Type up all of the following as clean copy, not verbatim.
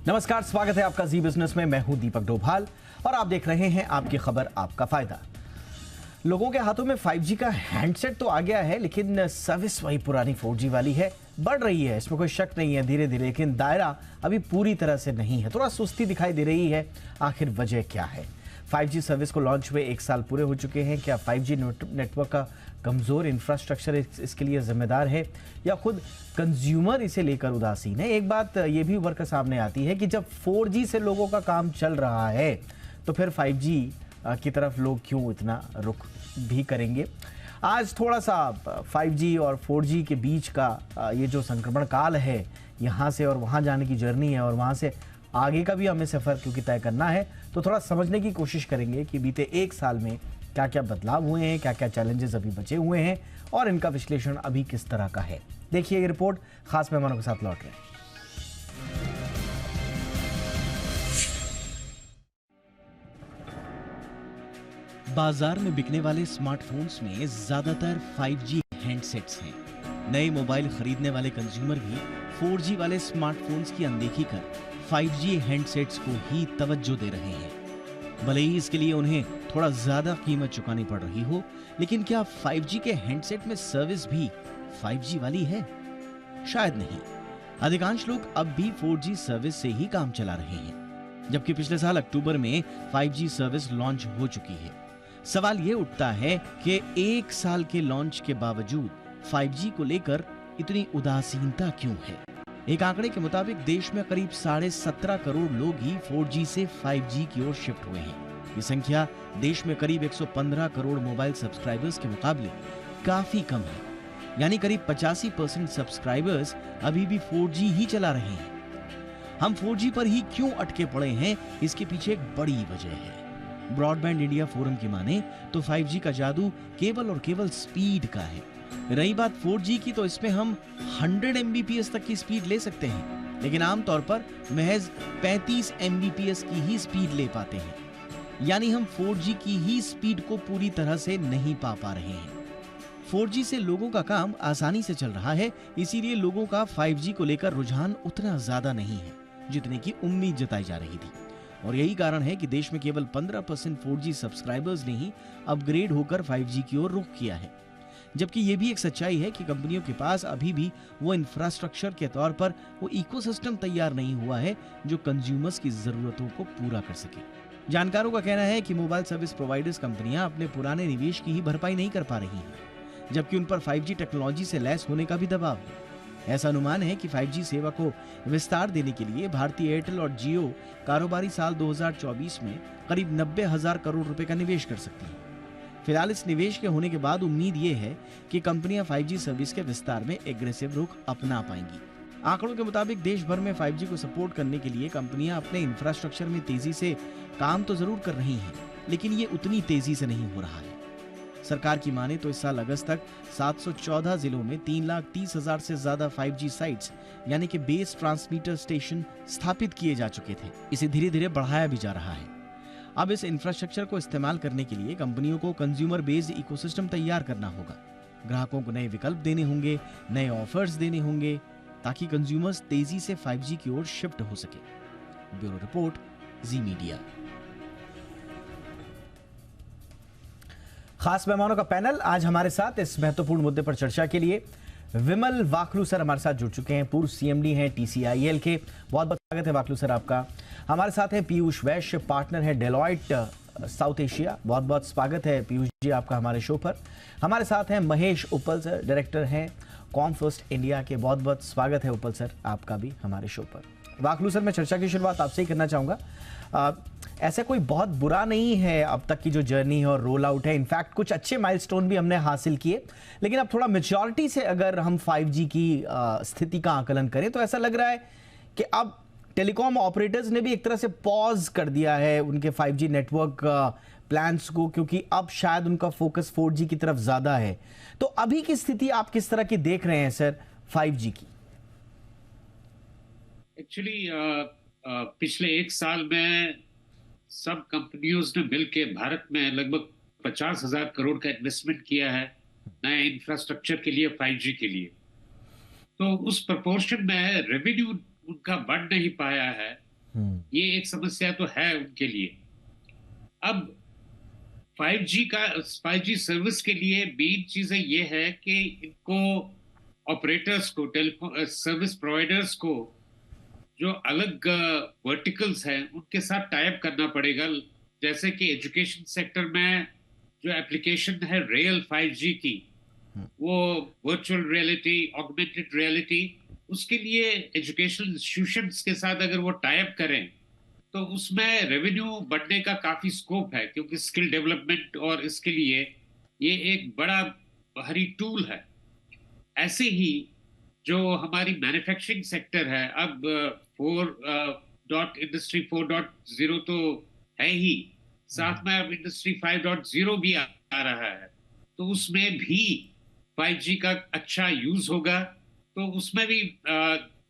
नमस्कार, स्वागत है आपका जी बिजनेस में। मैं हूं दीपक डोभाल और आप देख रहे हैं आपकी खबर आपका फायदा। लोगों के हाथों में 5G का हैंडसेट तो आ गया है, लेकिन सर्विस वही पुरानी 4G वाली है। बढ़ रही है, इसमें कोई शक नहीं है, धीरे धीरे, लेकिन दायरा अभी पूरी तरह से नहीं है। थोड़ा सुस्ती दिखाई दे रही है। आखिर वजह क्या है? 5G सर्विस को लॉन्च हुए 1 साल पूरे हो चुके हैं। क्या 5G नेटवर्क का कमजोर इंफ्रास्ट्रक्चर इसके लिए जिम्मेदार है, या खुद कंज्यूमर इसे लेकर उदासीन है? एक बात ये भी उभर कर सामने आती है कि जब 4G से लोगों का काम चल रहा है, तो फिर 5G की तरफ लोग क्यों इतना रुख भी करेंगे? आज थोड़ा सा 5G और 4G के बीच का ये जो संक्रमण काल है, यहाँ से और वहाँ जाने की जर्नी है, और वहाँ से आगे का भी हमें सफ़र क्योंकि तय करना है, तो थोड़ा समझने की कोशिश करेंगे कि बीते 1 साल में क्या क्या बदलाव हुए हैं, क्या क्या चैलेंजेस अभी बचे हुए हैं, और इनका विश्लेषण अभी किस तरह का है। देखिए ये रिपोर्ट खास मेहमानों के साथ लौट रहे हैं। बाजार में बिकने वाले स्मार्टफोन्स में ज्यादातर 5G हैंडसेट्स हैं। नए मोबाइल खरीदने वाले कंज्यूमर भी 4G वाले स्मार्टफोन्स की अनदेखी कर 5G हैंडसेट्स को ही तवज्जो दे रहे हैं। भले ही इसके लिए उन्हें थोड़ा ज्यादा कीमत चुकानी पड़ रही हो, लेकिन क्या 5G के हैंडसेट में सर्विस भी 5G वाली है? शायद नहीं। अधिकांश लोग अब भी 4G सर्विस से ही काम चला रहे हैं, जबकि पिछले साल अक्टूबर में 5G सर्विस लॉन्च हो चुकी है। सवाल ये उठता है कि 1 साल के लॉन्च के बावजूद 5G को लेकर इतनी उदासीनता क्यों है? एक आंकड़े के मुताबिक देश में करीब 17.5 करोड़ लोग ही 4G से 5G की ओर शिफ्ट हुए हैं। ये संख्या देश में करीब 115 करोड़ मोबाइल सब्सक्राइबर्स के मुकाबले काफी कम है। यानी करीब 85% सब्सक्राइबर्स अभी भी 4G ही चला रहे हैं। हम 4G पर ही क्यों अटके पड़े हैं, इसके पीछे एक बड़ी वजह है। ब्रॉडबैंड इंडिया फोरम की माने तो 5G का जादू केवल और केवल स्पीड का है। रही बात 4G की, तो इसमें हम 100 Mbps तक की स्पीड ले सकते हैं, लेकिन आमतौर पर महज 35 Mbps की ही स्पीड ले पाते हैं। यानी हम 4G की ही स्पीड को पूरी तरह से नहीं पा रहे हैं। 4G से लोगों का काम आसानी से चल रहा है, इसीलिए लोगों का 5G को लेकर रुझान उतना ज्यादा नहीं है जितने की उम्मीद जताई जा रही थी। और यही कारण है कि देश में केवल 15% 4G सब्सक्राइबर्स ने ही अपग्रेड होकर 5G की ओर रुख किया है। जबकि ये भी एक सच्चाई है कि कंपनियों के पास अभी भी वो इंफ्रास्ट्रक्चर के तौर पर वो इकोसिस्टम तैयार नहीं हुआ है जो कंज्यूमर्स की जरूरतों को पूरा कर सके। जानकारों का कहना है कि मोबाइल सर्विस प्रोवाइडर्स कंपनियां अपने पुराने निवेश की ही भरपाई नहीं कर पा रही हैं, जबकि उन पर 5G टेक्नोलॉजी से लैस होने का भी दबाव है। ऐसा अनुमान है कि 5G सेवा को विस्तार देने के लिए भारतीय एयरटेल और जियो कारोबारी साल 2024 में करीब 90,000 करोड़ रुपए का निवेश कर सकती है। फिलहाल इस निवेश के होने के बाद उम्मीद ये है कि कंपनियां 5G सर्विस के विस्तार में एग्रेसिव रुख अपना पाएंगी। आंकड़ों के मुताबिक देश भर में 5G को सपोर्ट करने के लिए कंपनियां अपने इंफ्रास्ट्रक्चर में तेजी से काम तो जरूर कर रही हैं, लेकिन ये उतनी तेजी से नहीं हो रहा है। सरकार की माने तो इस साल अगस्त तक 714 जिलों में 3,30,000 से ज्यादा 5G साइट्स यानी कि बेस ट्रांसमीटर स्टेशन स्थापित किए जा चुके थे। इसे धीरे धीरे बढ़ाया भी जा रहा है। अब इस इंफ्रास्ट्रक्चर को इस्तेमाल करने के लिए कंपनियों को कंज्यूमर बेस्ड इकोसिस्टम तैयार करना होगा। ग्राहकों को नए विकल्प देने होंगे, नए ऑफर्स देने होंगे, ताकि कंज्यूमर्स तेजी से 5G की ओर शिफ्ट हो सके। ब्यूरो रिपोर्ट, जी मीडिया। खास मेहमानों का पैनल आज हमारे साथ इस महत्वपूर्ण मुद्दे पर चर्चा के लिए विमल वाकलू सर हमारे साथ जुड़ चुके हैं। पूर्व CMD हैं TCIL के। बहुत बहुत स्वागत है वाकलू सर आपका। हमारे साथ हैं पीयूष वैश्य, पार्टनर है डेलॉयट साउथ एशिया। बहुत बहुत स्वागत है पीयूष जी आपका हमारे शो पर। हमारे साथ हैं महेश उपल सर, डायरेक्टर हैं कॉमफर्स्ट इंडिया के। बहुत बहुत स्वागत है उपल सर आपका भी हमारे शो पर। वाकलू सर, मैं चर्चा की शुरुआत आपसे ही करना चाहूँगा। ऐसा कोई बहुत बुरा नहीं है अब तक की जो जर्नी है और रोल आउट है। इनफैक्ट कुछ अच्छे माइलस्टोन भी हमने हासिल किए, लेकिन अब थोड़ा मैच्योरिटी से अगर हम 5G की स्थिति का आकलन करें तो ऐसा लग रहा है कि अब टेलीकॉम ऑपरेटर्स ने भी एक तरह से पॉज कर दिया है उनके 5G नेटवर्क प्लान्स को, क्योंकि अब शायद उनका फोकस 4G की तरफ ज्यादा है। तो अभी की स्थिति आप किस तरह की देख रहे हैं सर 5G की? एक्चुअली पिछले 1 साल में सब कंपनियों ने मिलकर भारत में लगभग 50,000 करोड़ का इन्वेस्टमेंट किया है नए इंफ्रास्ट्रक्चर के लिए, 5G के लिए। तो उस प्रोपोर्शन में रेवेन्यू उनका बढ़ नहीं पाया है ये एक समस्या तो है उनके लिए। अब 5G सर्विस के लिए मेन चीजें ये है कि इनको ऑपरेटर्स को, टेलीफोन सर्विस प्रोवाइडर्स को, जो अलग वर्टिकल्स हैं उनके साथ टाइप करना पड़ेगा। जैसे कि एजुकेशन सेक्टर में जो एप्लीकेशन है रियल 5G की, वो वर्चुअल रियलिटी, ऑगमेंटेड रियलिटी, उसके लिए एजुकेशनल इंस्टीट्यूशंस के साथ अगर वो टाइप करें तो उसमें रेवेन्यू बढ़ने का काफी स्कोप है, क्योंकि स्किल डेवलपमेंट और इसके लिए ये एक बड़ा भारी टूल है। ऐसे ही जो हमारी मैन्युफैक्चरिंग सेक्टर है, अब इंडस्ट्री 4.0 तो है ही, साथ में अब इंडस्ट्री 5.0 भी आ रहा है, तो उसमें भी 5G का अच्छा यूज होगा। तो उसमें भी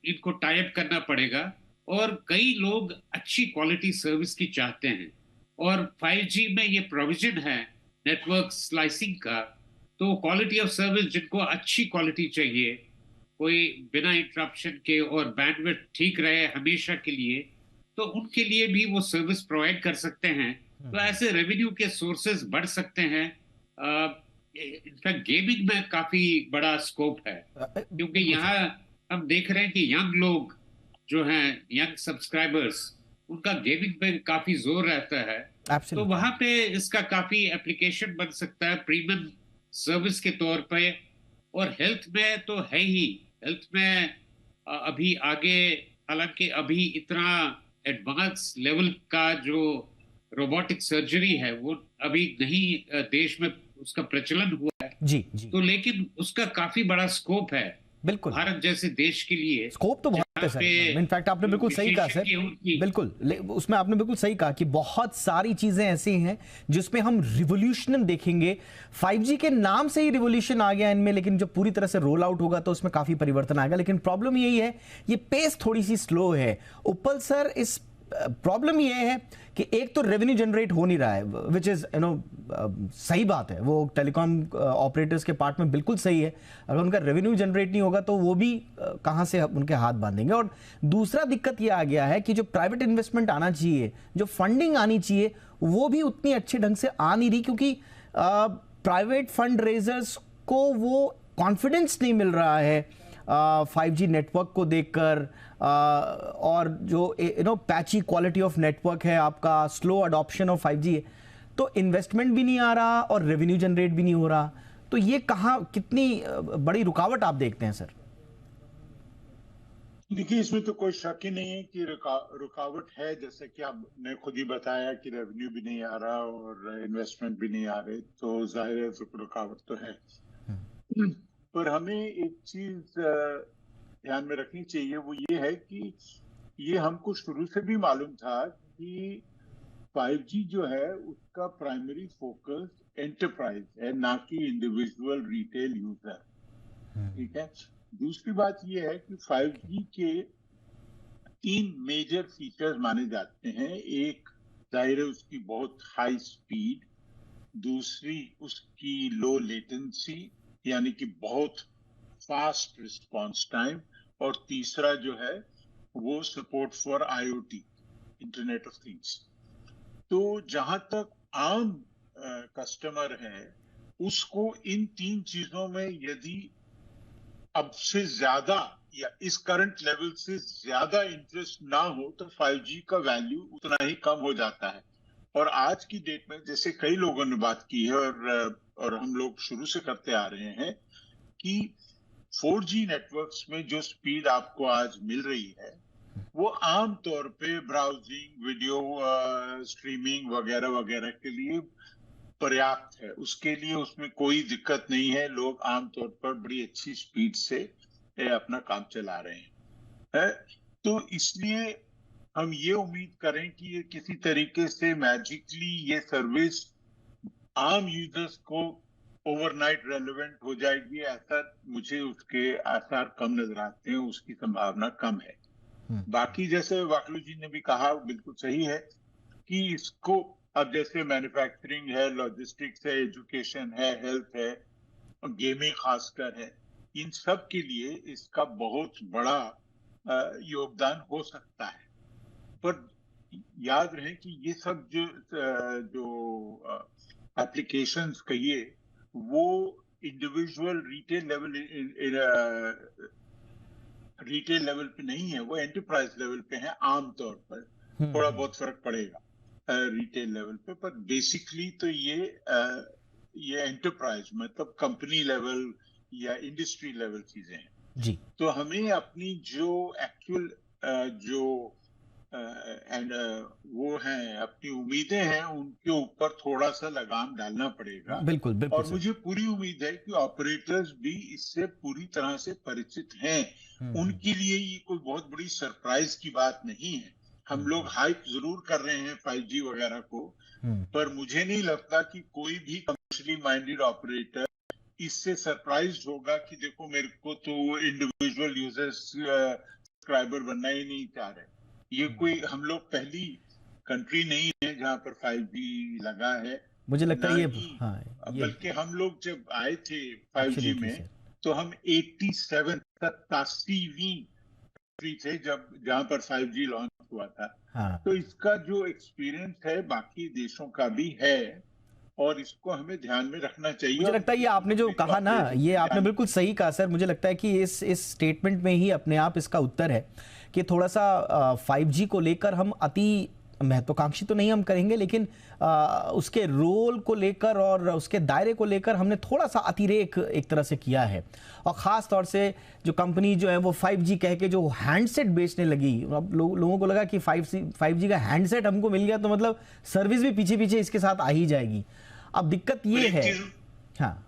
इनको टाइप करना पड़ेगा। और कई लोग अच्छी क्वालिटी सर्विस की चाहते हैं, और 5G में ये प्रोविजन है नेटवर्क स्लाइसिंग का। तो क्वालिटी ऑफ सर्विस, जिनको अच्छी क्वालिटी चाहिए, कोई बिना इंटरप्शन के और बैंडविड्थ ठीक रहे हमेशा के लिए, तो उनके लिए भी वो सर्विस प्रोवाइड कर सकते हैं। तो ऐसे रेवेन्यू के सोर्सेज बढ़ सकते हैं। इनफैक्ट गेमिंग में काफी बड़ा स्कोप है, क्योंकि यहाँ हम देख रहे हैं कि यंग लोग जो हैं, यंग सब्सक्राइबर्स, उनका गेमिंग पे काफी जोर रहता है। तो वहां पे इसका काफी एप्लीकेशन बन सकता है प्रीमियम सर्विस के तौर पे। और हेल्थ में तो है ही, हेल्थ में अभी आगे, हालांकि अभी इतना एडवांस लेवल का जो रोबोटिक सर्जरी है वो अभी नहीं देश में उसका प्रचलन हुआ है। जी जी। तो लेकिन उसका काफी बड़ा स्कोप है, बिल्कुल, भारत जैसे देश के लिए स्कोप तो बहुत है सर। इनफैक्ट आपने बिल्कुल सही कहा सर, बिल्कुल उसमें आपने बिल्कुल सही कहा कि बहुत सारी चीजें ऐसी हैं जिसमें हम रिवोल्यूशन देखेंगे। 5G के नाम से ही रिवोल्यूशन आ गया इनमें, लेकिन जब पूरी तरह से रोल आउट होगा तो उसमें काफी परिवर्तन आएगा। लेकिन प्रॉब्लम यही है, ये पेस थोड़ी सी स्लो है। उपल सर, इस प्रॉब्लम ये है कि एक तो रेवेन्यू जनरेट हो नहीं रहा है, विच इज सही बात है, वो टेलीकॉम ऑपरेटर्स के पार्ट में बिल्कुल सही है। अगर उनका रेवेन्यू जनरेट नहीं होगा तो वो भी कहां से उनके हाथ बांधेंगे। और दूसरा दिक्कत ये आ गया है कि जो प्राइवेट इन्वेस्टमेंट आना चाहिए, जो फंडिंग आनी चाहिए, वो भी उतनी अच्छे ढंग से आ नहीं रही, क्योंकि प्राइवेट फंड रेजर्स को वो कॉन्फिडेंस नहीं मिल रहा है 5G नेटवर्क को देखकर। और जो पैची क्वालिटी ऑफ नेटवर्क है आपका, स्लो अडॉप्शन ऑफ 5G है, तो इन्वेस्टमेंट भी नहीं आ रहा और रेवेन्यू जनरेट भी नहीं हो रहा। तो ये कहां, कितनी बड़ी रुकावट आप देखते हैं सर? देखिए, इसमें तो कोई शक ही नहीं है कि रुकावट है। जैसे कि आपने खुद ही बताया कि रेवेन्यू भी नहीं आ रहा और इन्वेस्टमेंट भी नहीं आ रहे, तो जाहिर है रुकावट तो है। पर हमें एक चीज ध्यान में रखनी चाहिए, वो ये है कि ये हमको शुरू से भी मालूम था कि 5G जो है उसका प्राइमरी फोकस एंटरप्राइज है, ना कि इंडिविजुअल रिटेल यूजर। ठीक है। दूसरी बात ये है कि 5G के 3 मेजर फीचर्स माने जाते हैं। एक, जाहिर है, उसकी बहुत हाई स्पीड। दूसरी, उसकी लो लेटेंसी, यानी कि बहुत फास्ट रिस्पॉन्स टाइम। और तीसरा जो है वो support for IoT, internet of things. तो जहां तक आम कस्टमर है, उसको इन 3 चीजों में यदि अब से ज्यादा या इस करंट लेवल से ज्यादा इंटरेस्ट ना हो तो 5G का वैल्यू उतना ही कम हो जाता है। और आज की डेट में, जैसे कई लोगों ने बात की है और हम लोग शुरू से करते आ रहे हैं, कि 4G नेटवर्क्स में जो स्पीड आपको आज मिल रही है वो आम तौर पे ब्राउजिंग, वीडियो स्ट्रीमिंग वगैरह वगैरह के लिए पर्याप्त है। उसके लिए उसमें कोई दिक्कत नहीं है। लोग आमतौर पर बड़ी अच्छी स्पीड से अपना काम चला रहे हैं। तो इसलिए हम ये उम्मीद करें कि ये किसी तरीके से मैजिकली ये सर्विस आम यूजर्स को ओवरनाइट रेलेवेंट हो जाएगी, ऐसा मुझे उसके आसार कम नजर आते हैं, उसकी संभावना कम है। बाकी जैसे वाकलू जी ने भी कहा, बिल्कुल सही है कि इसको अब जैसे मैन्युफैक्चरिंग है, लॉजिस्टिक्स है, एजुकेशन है, हेल्थ है, गेमिंग खासकर है, इन सब के लिए इसका बहुत बड़ा योगदान हो सकता है। पर याद रहे कि ये सब जो एप्लीकेशंस कहिए वो इंडिविजुअल रिटेल लेवल पे नहीं है, वो एंटरप्राइज लेवल पे है आमतौर पर। थोड़ा बहुत फर्क पड़ेगा रिटेल लेवल पे, पर बेसिकली तो ये एंटरप्राइज मतलब कंपनी लेवल या इंडस्ट्री लेवल चीजें हैं जी। तो हमें अपनी जो एक्चुअल जो एंड वो हैं, अपनी उम्मीदें हैं, उनके ऊपर थोड़ा सा लगाम डालना पड़ेगा। बिल्कुल बिल्कुल और मुझे पूरी उम्मीद है कि ऑपरेटर्स भी इससे पूरी तरह से परिचित हैं। उनके लिए ये कोई बहुत बड़ी सरप्राइज की बात नहीं है। हम लोग हाइप जरूर कर रहे हैं 5G वगैरह को, पर मुझे नहीं लगता कि कोई भी कमर्शियली माइंडेड ऑपरेटर इससे सरप्राइज होगा कि देखो मेरे को तो इंडिविजुअल यूजर्स सब्सक्राइबर बनना ही नहीं चाह रहे। ये कोई हम लोग पहली कंट्री नहीं है जहां पर 5G लगा है, मुझे लगता है ये बल्कि हम लोग जब आए थे 5G में तो हम 87वीं कंट्री थे जहां पर 5G लॉन्च हुआ था। तो इसका जो एक्सपीरियंस है बाकी देशों का भी है और इसको हमें ध्यान में रखना चाहिए। मुझे लगता है ये आपने जो कहा ना, ये आपने बिल्कुल सही कहा सर। मुझे लगता है कि इस स्टेटमेंट में ही अपने आप इसका उत्तर है कि थोड़ा सा 5G को लेकर हम अति महत्वाकांक्षी तो नहीं हम करेंगे, लेकिन उसके रोल को लेकर और उसके दायरे को लेकर हमने थोड़ा सा अतिरेक एक तरह से किया है। और ख़ास तौर से जो कंपनी जो है वो 5G कह के जो हैंडसेट बेचने लगी, अब लोगों को लगा कि 5G का हैंडसेट हमको मिल गया तो मतलब सर्विस भी पीछे पीछे इसके साथ आ ही जाएगी। अब दिक्कत ये है, हाँ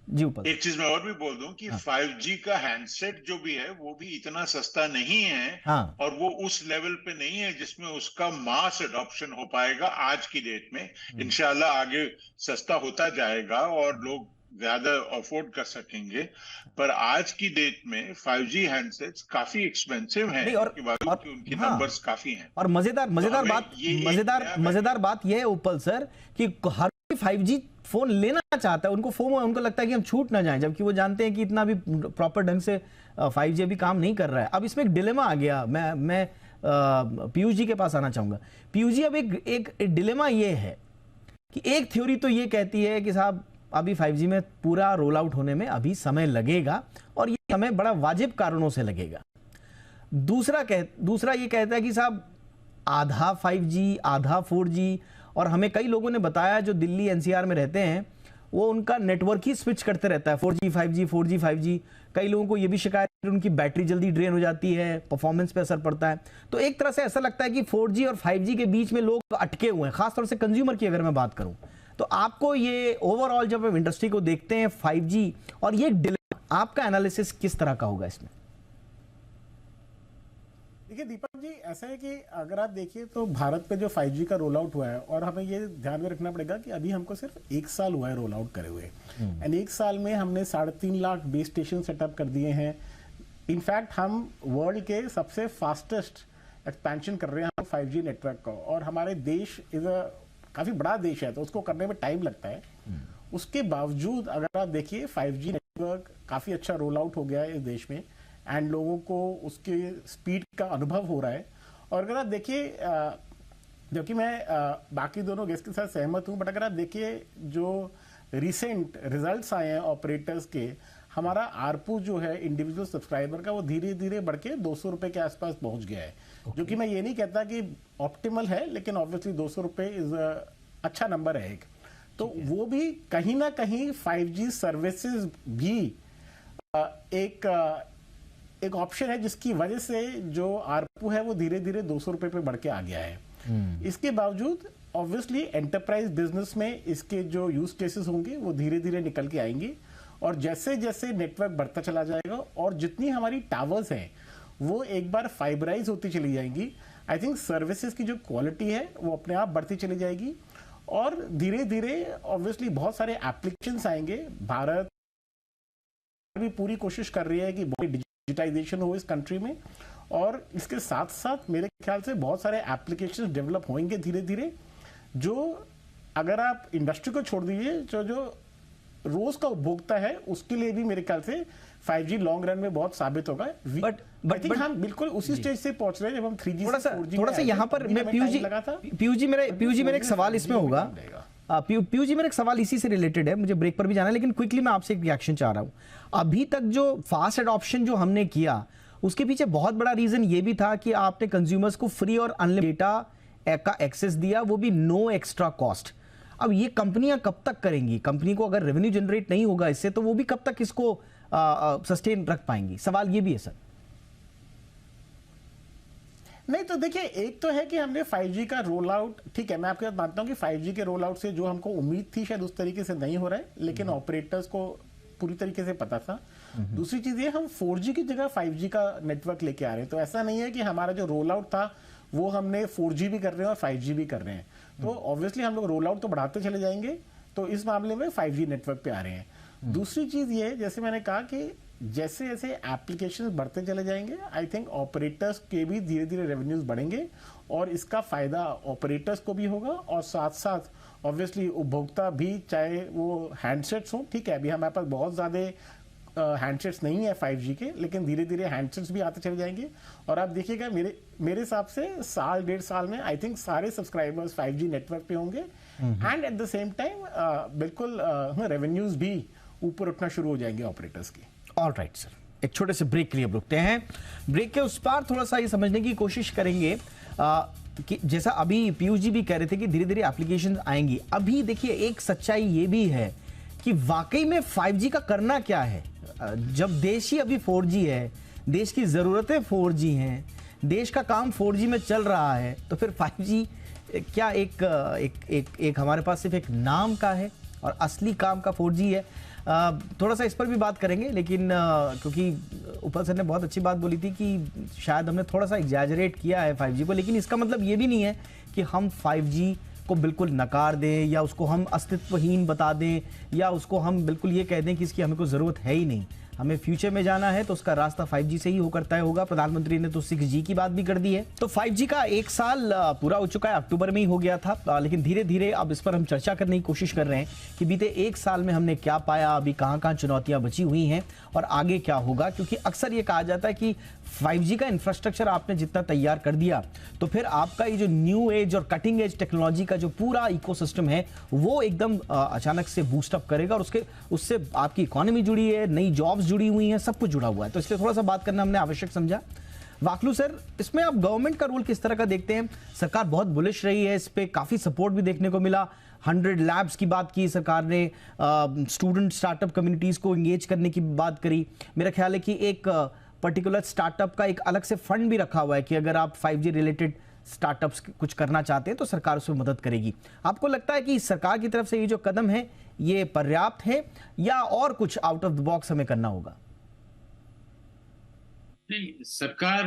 जी ऊपर एक चीज मैं और भी बोल दूं कि 5G का हैंडसेट जो भी है वो भी इतना सस्ता नहीं है। और वो उस लेवल पे नहीं है जिसमें उसका मास एडॉप्शन हो पाएगा। आज की डेट में इंशाल्लाह आगे सस्ता होता जाएगा और लोग ज्यादा अफोर्ड कर सकेंगे, पर आज की डेट में 5G हैंडसेट्स काफी एक्सपेंसिव हैं और उनकी नंबर्स काफी हैं। और मजेदार बात यह है उपल सर कि हर 5G फोन लेना चाहता है, उनको लगता है कि हम छूट ना जाएं, जबकि वो जानते हैं कि इतना भी प्रॉपर ढंग से 5G अभी काम नहीं कर रहा है। अब इसमें एक डिलेमा आ गया। मैं पीयूष जी के पास आना चाहूंगा। पीयूष जी, अब एक डिलेमा ये है कि एक थ्योरी तो ये कहती है कि साहब अभी 5G में पूरा रोल आउट होने में अभी समय लगेगा और ये समय बड़ा वाजिब कारणों से लगेगा। दूसरा ये कहता है कि साहब आधा 5G आधा 4G, और हमें कई लोगों ने बताया जो दिल्ली एनसीआर में रहते हैं वो उनका नेटवर्क ही स्विच करते रहता है, 4G 5G 4G 5G। कई लोगों को ये भी शिकायत है उनकी बैटरी जल्दी ड्रेन हो जाती है, परफॉर्मेंस पे असर पड़ता है। तो एक तरह से ऐसा लगता है कि 4G और 5G के बीच में लोग अटके हुए हैं, खासतौर से कंज्यूमर की अगर मैं बात करूं तो। आपको ये ओवरऑल जब आप इंडस्ट्री को देखते हैं 5G और ये डिलेमा, आपका एनालिसिस किस तरह का होगा इसमें? देखिए दीपक जी, ऐसा है कि अगर आप देखिए तो भारत पे जो 5G का रोल आउट हुआ है, और हमें ये ध्यान में रखना पड़ेगा कि अभी हमको सिर्फ 1 साल हुआ है रोल आउट करे हुए, एंड 1 साल में हमने 3.5 लाख बेस स्टेशन सेटअप कर दिए हैं। इनफैक्ट हम वर्ल्ड के सबसे फास्टेस्ट एक्सपेंशन कर रहे हैं हम 5G नेटवर्क का, और हमारे देश काफी बड़ा देश है तो उसको करने में टाइम लगता है। उसके बावजूद अगर आप देखिए 5G नेटवर्क काफी अच्छा रोल आउट हो गया है इस देश में, एंड लोगों को उसके स्पीड का अनुभव हो रहा है। और अगर आप देखिए, जबकि मैं बाकी दोनों गेस्ट के साथ सहमत हूं, बट अगर आप देखिए जो रिसेंट रिजल्ट्स आए हैं ऑपरेटर्स के, हमारा आरपू जो है इंडिविजुअल सब्सक्राइबर का वो धीरे धीरे बढ़ के 200 रुपए के आसपास पहुंच गया है। जो कि मैं ये नहीं कहता कि ऑप्टिमल है, लेकिन ऑब्वियसली 200 रुपए इज अच्छा नंबर है एक। तो वो भी कहीं ना कहीं 5G सर्विसेज भी एक ऑप्शन है जिसकी वजह से जो आरपू है वो धीरे धीरे 200 रुपए पे बढ़ के आ गया है। इसके बावजूद ऑब्वियसली एंटरप्राइज बिजनेस में इसके जो यूज केसेस होंगे वो धीरे धीरे निकल के आएंगे, और जैसे जैसे नेटवर्क बढ़ता चला जाएगा और जितनी हमारी टावर्स हैं वो एक बार फाइबराइज होती चली जाएंगी, आई थिंक सर्विसेज की जो क्वालिटी है वो अपने आप बढ़ती चली जाएगी, और धीरे धीरे ऑब्वियसली बहुत सारे एप्लीकेशंस आएंगे। भारत भी पूरी कोशिश कर रही है कि डिजिटाइजेशन हो इस कंट्री में, और इसके साथ साथ मेरे ख्याल से बहुत सारे एप्लीकेशंस डेवलप होंगे धीरे धीरे, जो अगर आप इंडस्ट्री को छोड़ दीजिए, जो रोज का उपभोक्ता है उसके लिए भी मेरे ख्याल से 5G लॉन्ग रन में बहुत साबित होगा। बट हम बिल्कुल उसी स्टेज से पहुंच रहे हैं जब हम 3G से 4G थोड़ा सा यहाँ पर मैं पीयूष जी मेरा एक सवाल इसमें होगा, पीयूष जी मेरा एक सवाल इसी से रिलेटेड है, मुझे ब्रेक पर भी जाना है, लेकिन क्विकली मैं आपसे एक रिएक्शन चाह रहा हूँ। अभी तक जो फास्ट एडॉप्शन जो हमने किया उसके पीछे बहुत बड़ा रीजन ये भी था कि आपने कंज्यूमर्स को फ्री और अनलिमिटेड डेटा का एक्सेस दिया, वो भी नो एक्स्ट्रा कॉस्ट। अब ये कंपनियां कब तक करेंगी? कंपनी को अगर रेवेन्यू जनरेट नहीं होगा इससे, तो वो भी कब तक इसको सस्टेन रख पाएंगी? सवाल ये भी है सर। नहीं तो देखिए, एक तो है कि हमने 5G का रोल आउट, ठीक है, मैं आपके साथ मानता हूं कि 5G के रोल आउट से जो हमको उम्मीद थी शायद उस तरीके से नहीं हो रहा है, लेकिन ऑपरेटर्स को पूरी तरीके से पता था। दूसरी चीज ये, हम 4G की जगह 5G का नेटवर्क लेके आ रहे हैं, तो ऐसा नहीं है कि हमारा जो रोल आउट था वो हमने 4G भी कर रहे हैं और 5G भी कर रहे हैं। तो ऑब्वियसली हम लोग रोल आउट तो बढ़ाते चले जाएंगे, तो इस मामले में 5G नेटवर्क पे आ रहे हैं। दूसरी चीज ये, जैसे मैंने कहा कि जैसे जैसे एप्लीकेशन बढ़ते चले जाएंगे, आई थिंक ऑपरेटर्स के भी धीरे धीरे रेवेन्यूज बढ़ेंगे और इसका फायदा ऑपरेटर्स को भी होगा और साथ साथ ऑब्वियसली उपभोक्ता भी, चाहे वो हैंडसेट्स हो, ठीक है, अभी हमारे पास बहुत ज्यादा हैंडसेट्स नहीं है 5G के, लेकिन धीरे धीरे हैंडसेट्स भी आते चले जाएंगे। और आप देखिएगा, मेरे हिसाब से साल 1.5 साल में आई थिंक सारे सब्सक्राइबर्स 5G नेटवर्क पे होंगे and at the same time बिल्कुल रेवेन्यूज भी ऊपर उठना शुरू हो जाएंगे ऑपरेटर्स की। ऑलराइट सर, एक छोटे से ब्रेक के लिए अब रुकते हैं। ब्रेक के उस पार थोड़ा सा ये समझने की कोशिश करेंगे कि जैसा अभी पीयूष जी भी कह रहे थे कि धीरे धीरे एप्लीकेशन आएंगी। अभी देखिए, एक सच्चाई ये भी है कि वाकई में 5G का करना क्या है। जब देश ही अभी 4G है, देश की जरूरतें 4G हैं, देश का काम 4G में चल रहा है, तो फिर 5G क्या एक हमारे पास सिर्फ एक नाम का है और असली काम का 4G है? थोड़ा सा इस पर भी बात करेंगे, लेकिन क्योंकि उपल सर ने बहुत अच्छी बात बोली थी कि शायद हमने थोड़ा सा एग्जैजरेट किया है 5G को, लेकिन इसका मतलब ये भी नहीं है कि हम 5G को बिल्कुल नकार दें या उसको हम अस्तित्वहीन बता दें या उसको हम बिल्कुल ये कह दें कि इसकी हमें कोई ज़रूरत है ही नहीं। हमें फ्यूचर में जाना है तो उसका रास्ता 5G से ही होकर तय होगा। प्रधानमंत्री ने तो 6G की बात भी कर दी है। तो 5G का 1 साल पूरा हो चुका है, अक्टूबर में ही हो गया था, लेकिन धीरे धीरे अब इस पर हम चर्चा करने की कोशिश कर रहे हैं कि बीते 1 साल में हमने क्या पाया, अभी कहाँ कहाँ चुनौतियां बची हुई हैं और आगे क्या होगा। क्योंकि अक्सर ये कहा जाता है कि 5G का इंफ्रास्ट्रक्चर आपने जितना तैयार कर दिया तो फिर आपका ये जो न्यू एज और कटिंग एज टेक्नोलॉजी का जो पूरा इकोसिस्टम है वो एकदम अचानक से बूस्टअप करेगा और उससे आपकी इकोनॉमी जुड़ी है, नई जॉब्स जुड़ी हुई हैं, सब कुछ जुड़ा हुआ है। तो इसलिए थोड़ा सा बात करना हमने आवश्यक समझा। वाकलू सर, इसमें आप गवर्नमेंट का रोल किस तरह का देखते हैं? सरकार बहुत बुलिश रही है, इस पे काफी सपोर्ट भी देखने को मिला। 100 लैब्स की बात की सरकार ने, स्टूडेंट स्टार्टअप कम्युनिटीज को एंगेज करने की बात करी। मेरा ख्याल है कि एक पर्टिकुलर स्टार्टअप का एक अलग से फंड भी रखा हुआ है कि अगर आप 5G रिलेटेड स्टार्टअप्स कुछ करना चाहते हैं तो सरकार उसमें मदद करेगी। आपको लगता है कि सरकार की तरफ से ये जो कदम है ये पर्याप्त है या और कुछ आउट ऑफ द बॉक्स हमें करना होगा? नहीं, सरकार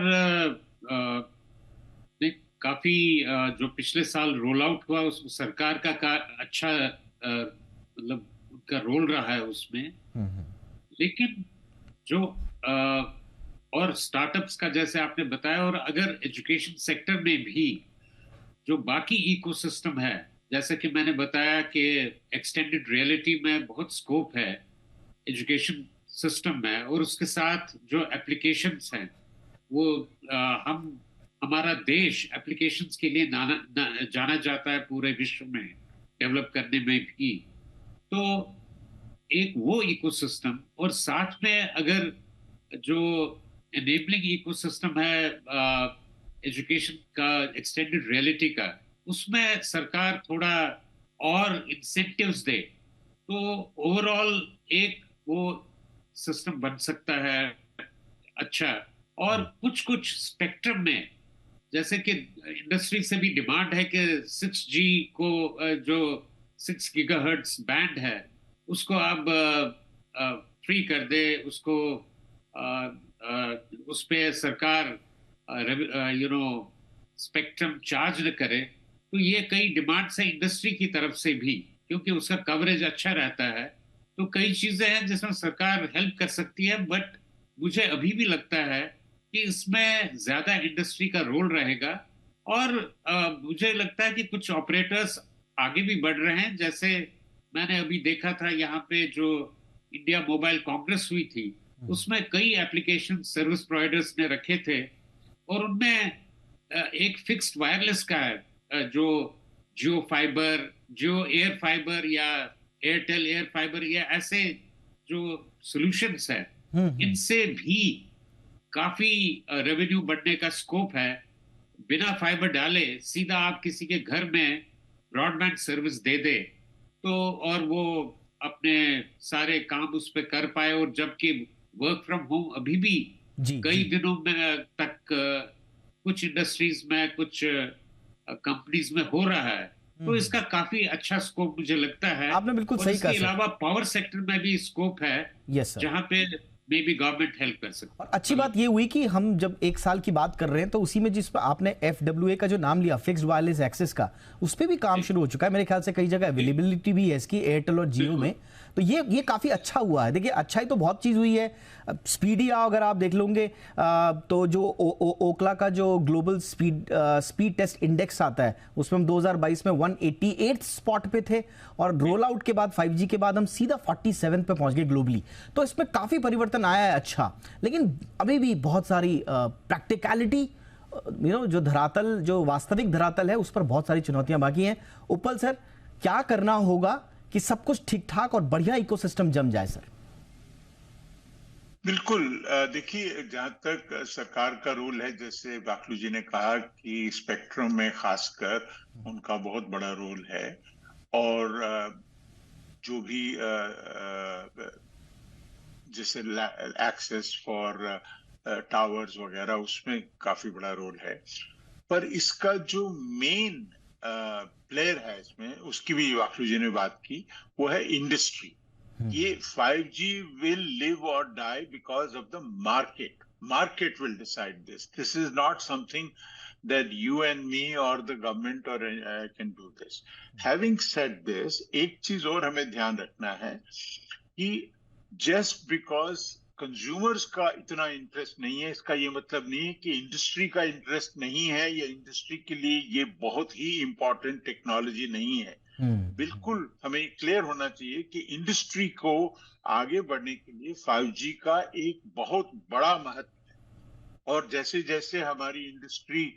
ने काफी जो पिछले साल रोल आउट हुआ उस सरकार का अच्छा मतलब उनका रोल रहा है उसमें। लेकिन जो और स्टार्टअप्स का जैसे आपने बताया, और अगर एजुकेशन सेक्टर में भी जो बाकी इकोसिस्टम है, जैसे कि मैंने बताया कि एक्सटेंडेड रियलिटी में बहुत स्कोप है एजुकेशन सिस्टम में, और उसके साथ जो एप्लीकेशंस हैं वो हमारा देश एप्लीकेशंस के लिए जाना जाता है पूरे विश्व में डेवलप करने में भी। तो एक वो इकोसिस्टम, और साथ में अगर जो एनेबलिंग इकोसिस्टम है एजुकेशन का, एक्सटेंडेड रियलिटी का, उसमें सरकार थोड़ा और इंसेंटिव्स दे तो ओवरऑल एक वो सिस्टम बन सकता है अच्छा। और कुछ स्पेक्ट्रम में, जैसे कि इंडस्ट्री से भी डिमांड है कि 6G को जो 6 गीगाहर्ट्ज बैंड है उसको आप फ्री कर दे, उसको उस पे सरकार स्पेक्ट्रम चार्ज न करे। तो ये कई डिमांड्स है इंडस्ट्री की तरफ से भी, क्योंकि उसका कवरेज अच्छा रहता है। तो कई चीजें हैं जिसमें सरकार हेल्प कर सकती है, बट मुझे अभी भी लगता है कि इसमें ज्यादा इंडस्ट्री का रोल रहेगा। और मुझे लगता है कि कुछ ऑपरेटर्स आगे भी बढ़ रहे हैं। जैसे मैंने अभी देखा था यहाँ पे जो इंडिया मोबाइल कांग्रेस हुई थी, उसमें कई एप्लीकेशन सर्विस प्रोवाइडर्स ने रखे थे और उनमें एक फिक्स्ड वायरलेस का है जो जियो फाइबर, जियो एयर फाइबर या एयरटेल एयर फाइबर या ऐसे जो सॉल्यूशंस है, इनसे भी काफी रेवेन्यू बढ़ने का स्कोप है। बिना फाइबर डाले सीधा आप किसी के घर में ब्रॉडबैंड सर्विस दे दे तो और वो अपने सारे काम उस पर कर पाए, और जबकि वर्क फ्रॉम होम अभी भी कई दिनों में तक कुछ इंडस्ट्रीज में, कुछ कंपनीज में हो रहा है, तो इसका काफी अच्छा स्कोप मुझे लगता है। आपने बिल्कुल सही कहा। इसके अलावा पावर सेक्टर में भी स्कोप है, जहां पे मे बी गवर्नमेंट हेल्प कर सकती है। और अच्छी बात ये हुई कि हम जब एक साल की बात कर रहे हैं तो उसी में जिस पर आपने FWA का जो नाम लिया, फिक्स्ड वायरलेस एक्सेस का, उस पर भी काम शुरू हो चुका है। मेरे ख्याल से कई जगह अवेलेबिलिटी भी है इसकी, एयरटेल और जियो में। तो ये काफी अच्छा हुआ है। देखिए अच्छाई तो बहुत चीज हुई है। स्पीडी अगर आप देख लोगे तो जो ओकला का जो ग्लोबल स्पीड टेस्ट इंडेक्स आता है उसमें हम 2022 में 188 स्पॉट पे थे, और रोल आउट के बाद 5G के बाद हम सीधा 47 पे पहुंच गए ग्लोबली। तो इसमें काफी परिवर्तन आया है अच्छा, लेकिन अभी भी बहुत सारी प्रैक्टिकलिटी जो धरातल, जो वास्तविक धरातल है, उस पर बहुत सारी चुनौतियां बाकी हैं। उपल सर, क्या करना होगा कि सब कुछ ठीक ठाक और बढ़िया इकोसिस्टम जम जाए सर? बिल्कुल, देखिए जहां तक सरकार का रोल है, जैसे बाखलू जी ने कहा कि स्पेक्ट्रम में खासकर उनका बहुत बड़ा रोल है, और जो भी जैसे एक्सेस फॉर टावर्स वगैरह, उसमें काफी बड़ा रोल है। पर इसका जो मेन प्लेयर है इसमें, उसकी भी बाखलू जी ने बात की, वो है इंडस्ट्री। ये 5G will live or die because of the market. Market will decide this. This is not something that you and me or the government or can do this. Having said this, एक चीज और हमें ध्यान रखना है कि just because consumers का इतना इंटरेस्ट नहीं है, इसका ये मतलब नहीं है कि इंडस्ट्री का इंटरेस्ट नहीं है, या इंडस्ट्री के लिए ये बहुत ही इंपॉर्टेंट टेक्नोलॉजी नहीं है। बिल्कुल हमें क्लियर होना चाहिए कि इंडस्ट्री को आगे बढ़ने के लिए 5G का एक बहुत बड़ा महत्व है, और जैसे जैसे हमारी इंडस्ट्री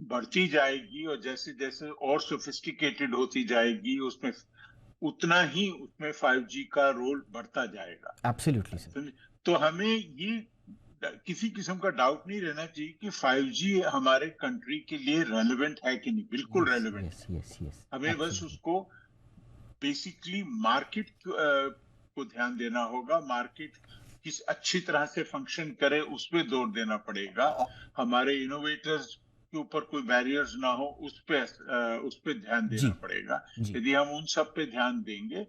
बढ़ती जाएगी और जैसे जैसे और सोफिस्टिकेटेड होती जाएगी, उसमें उतना ही उसमें 5G का रोल बढ़ता जाएगा। Absolutely sir. तो हमें ये किसी किस्म का डाउट नहीं रहना चाहिए कि 5G हमारे कंट्री के लिए रेलेवेंट है कि नहीं। बिल्कुल रेलेवेंट है। हमें बस उसको बेसिकली मार्केट को ध्यान देना होगा, मार्केट किस अच्छी तरह से फंक्शन करे उस पर जोर देना पड़ेगा। हमारे इनोवेटर्स के ऊपर कोई बैरियर्स ना हो, उस पे ध्यान देना पड़ेगा। यदि हम उन सब पे ध्यान देंगे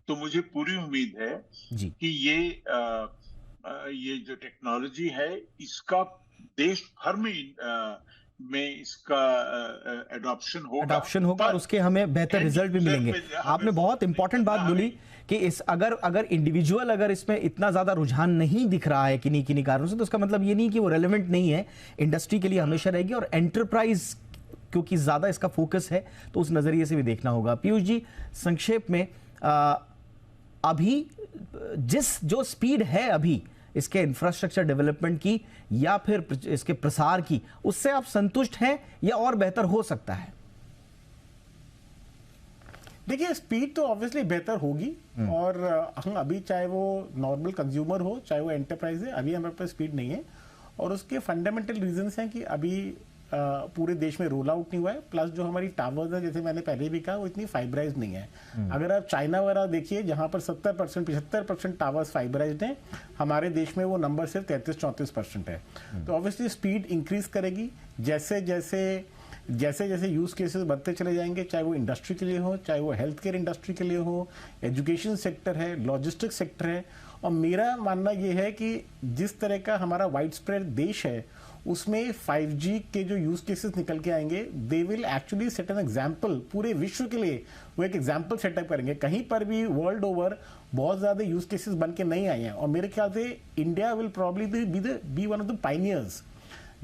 तो मुझे पूरी उम्मीद है कि ये जो टेक्नोलॉजी है, इसका देश भर में इसका एडॉप्शन होगा, और उसके हमें बेहतर रिजल्ट भी मिलेंगे। आपने बहुत इंपॉर्टेंट बात बोली कि इस अगर इंडिविजुअल अगर इसमें इतना ज्यादा रुझान नहीं दिख रहा है किन्हीं कारणों से, तो उसका मतलब ये नहीं कि वो रेलेवेंट नहीं है। इंडस्ट्री के लिए हमेशा रहेगी, और एंटरप्राइज क्योंकि ज्यादा इसका फोकस है, तो उस नजरिए से भी देखना होगा। पीयूष जी, संक्षेप में अभी जो स्पीड है अभी इसके इंफ्रास्ट्रक्चर डेवलपमेंट की या फिर इसके प्रसार की, उससे आप संतुष्ट हैं या और बेहतर हो सकता है? देखिए, स्पीड तो ऑब्वियसली बेहतर होगी, और हम अभी चाहे वो नॉर्मल कंज्यूमर हो चाहे वो एंटरप्राइज है, अभी हमारे पास स्पीड नहीं है, और उसके फंडामेंटल रीजंस हैं कि अभी पूरे देश में रोल आउट नहीं हुआ है, प्लस जो हमारी टावर्स है, जैसे मैंने पहले भी कहा, वो इतनी फाइबराइज नहीं है। अगर आप चाइना वगैरह देखिए, जहां पर 70% 75% टावर्स फाइबराइज्ड हैं, हमारे देश में वो नंबर सिर्फ 33-34% है। तो ऑब्वियसली स्पीड इंक्रीज करेगी जैसे जैसे यूज केसेस बढ़ते चले जाएंगे, चाहे वो इंडस्ट्री के लिए हो, चाहे वो हेल्थ केयर इंडस्ट्री के लिए हो, एजुकेशन सेक्टर है, लॉजिस्टिक्स सेक्टर है। और मेरा मानना ये है कि जिस तरह का हमारा वाइड स्प्रेड देश है, उसमें 5G के जो यूज केसेस निकल के आएंगे, they will actually set an example पूरे विश्व के लिए। वो एक एग्जाम्पल सेटअप करेंगे। कहीं पर भी वर्ल्ड ओवर बहुत ज्यादा यूज केसेस बन के नहीं आए हैं, और मेरे ख्याल से India will probably be one of the pioneers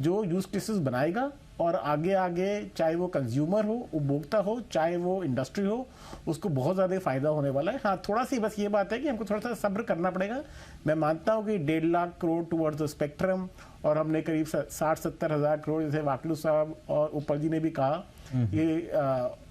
जो यूज केसेस बनाएगा और आगे आगे चाहे वो कंज्यूमर हो, उपभोक्ता हो, चाहे वो इंडस्ट्री हो, उसको बहुत ज़्यादा फायदा होने वाला है। हाँ, थोड़ा सी बस ये बात है कि हमको थोड़ा सा सब्र करना पड़ेगा। मैं मानता हूँ कि 1.5 lakh crore towards the spectrum, और हमने करीब 60-70 हज़ार करोड़, जैसे वाकलू साहब और ऊपर जी ने भी कहा, ये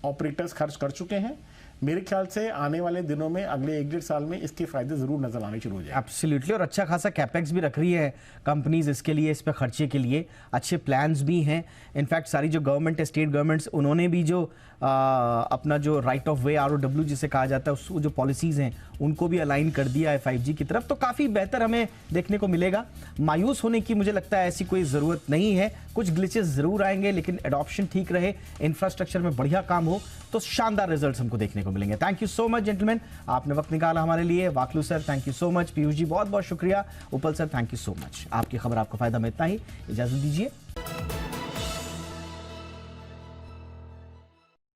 ऑपरेटर्स खर्च कर चुके हैं। मेरे ख्याल से आने वाले दिनों में, अगले 1-1.5 साल में इसके फायदे जरूर नजर आने शुरू हो जाएंगे। एब्सोल्युटली, और अच्छा खासा कैपेक्स भी रख रही है कंपनीज इसके लिए, इस पे खर्चे के लिए अच्छे प्लान्स भी हैं। इनफैक्ट सारी जो गवर्नमेंट है, स्टेट गवर्नमेंट्स, उन्होंने भी जो अपना जो राइट ऑफ वे ROW जिसे कहा जाता है, उस जो पॉलिसीज हैं उनको भी अलाइन कर दिया है 5G की तरफ, तो काफ़ी बेहतर हमें देखने को मिलेगा। मायूस होने की मुझे लगता है ऐसी कोई ज़रूरत नहीं है। कुछ ग्लिचेस ज़रूर आएंगे, लेकिन एडॉप्शन ठीक रहे, इंफ्रास्ट्रक्चर में बढ़िया काम हो, तो शानदार रिजल्ट्स हमको देखने को मिलेंगे। Thank you so much gentleman, आपने वक्त निकाला हमारे लिए। Wakloo sir thank you so much, Piyush ji बहुत बहुत शुक्रिया, Uppal sir thank you so much. आपकी खबर आपका फायदा में इतना ही, इजाज़त दीजिए।